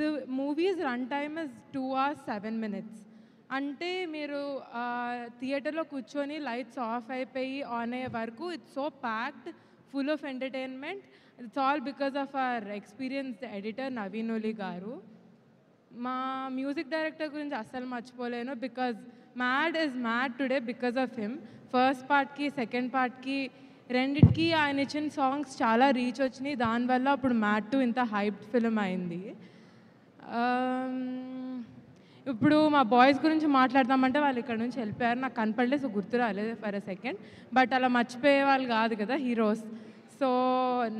the movie's runtime is 2 hours 7 minutes. అంటే మీరు థియేటర్లో కూర్చొని లైట్స్ ఆఫ్ అయిపోయి ఆన్ అయ్యే వరకు it's so packed, full of entertainment. It's all because of our experienced editor Naveen Oli garu. మా మ్యూజిక్ డైరెక్టర్ గురించి అస్సలు మర్చిపోలేను, because Mad is Mad today because of him. First పార్ట్కి సెకండ్ పార్ట్కి రెండిటికి ఆయన ఇచ్చిన సాంగ్స్ చాలా రీచ్ వచ్చినాయి. దానివల్ల అప్పుడు మ్యాడ్ 2 ఇంత హైప్డ్ ఫిల్మ్ అయింది. ఇప్పుడు మా బాయ్స్ గురించి మాట్లాడదామంటే వాళ్ళు ఇక్కడ నుంచి వెళ్ళిపోయారు, నాకు కనపడలేదు, సో గుర్తు రాలేదు ఫర్ ఎ సెకండ్. బట్ అలా మర్చిపోయే వాళ్ళు కాదు కదా heroes. So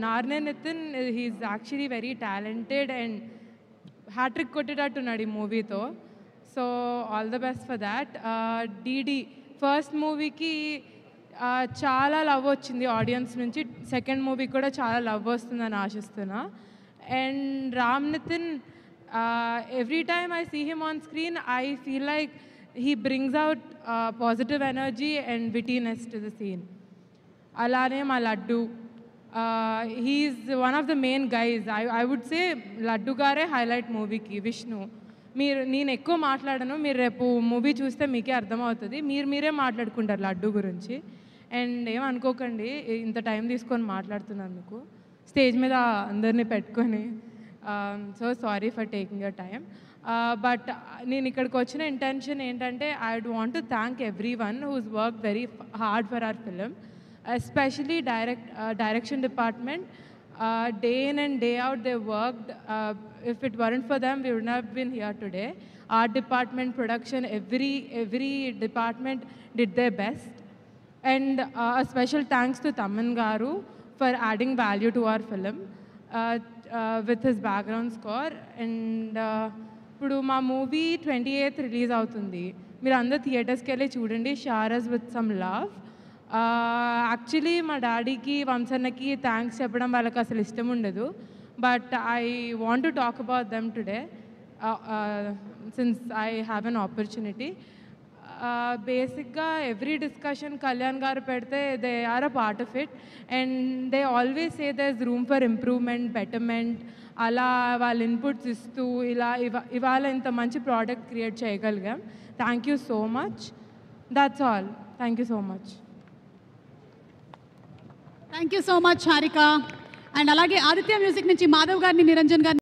Narne Nitin, he's actually very talented and hattrick కొట్టేటట్టున్నాడు ఈ మూవీతో. So all the best for that. DD first మూవీకి చాలా లవ్ వచ్చింది ఆడియన్స్ నుంచి, సెకండ్ మూవీకి కూడా చాలా లవ్ వస్తుందని ఆశిస్తున్నా. And Ram Nitin, every time I see him on screen, I feel like he brings out positive energy and wittiness to the scene. Alane ma Laddu, he's one of the main guys. I would say Laddu gare highlight movie ki. Vishnu, నేను ఎక్కువ మాట్లాడను, మీరు రేపు movie చూస్తే మీకే అర్థమవుతుంది. మీరే మాట్లాడుకుంటారు లడ్డు గురించి. అండ్ ఏమనుకోకండి ఇంత టైం తీసుకొని మాట్లాడుతున్నందుకు, స్టేజ్ మీద అందరినీ పెట్టుకొని. So sorry for taking your time. But నేను ఇక్కడికి వచ్చిన ఇంటెన్షన్ ఏంటంటే, I would want to thank everyone whose work very hard for our film, especially direction department. Day in and day out they worked. If it weren't for them, we would not have been here today. Art department, production, every department did their best. And a special thanks to Taman Garu for adding value to our film with his background score. And ఇప్పుడు మా movie 28th release అవుతుంది. మీరు అందరు థియేటర్స్కి వెళ్ళి చూడండి, shower us with some love. Actually మా డాడీకి వంశన్నకి థ్యాంక్స్ చెప్పడం వాళ్ళకి అసలు ఇష్టం ఉండదు, but I want to talk about them today since I have an opportunity. బేసిక్గా ఎవ్రీ డిస్కషన్ కళ్యాణ్ గారు పెడితే they are a part of it, and they always say there is room for improvement, betterment. అలా వాళ్ళ inputs ఇస్తూ ఇవాళ ఇంత మంచి product create చేయగలిగాం. Thank you so much. That's all. Thank you so much. Thank you so much Harika. And అలాగే Aditya music నుంచి మాధవ్ గారిని, నిరంజన్ గారిని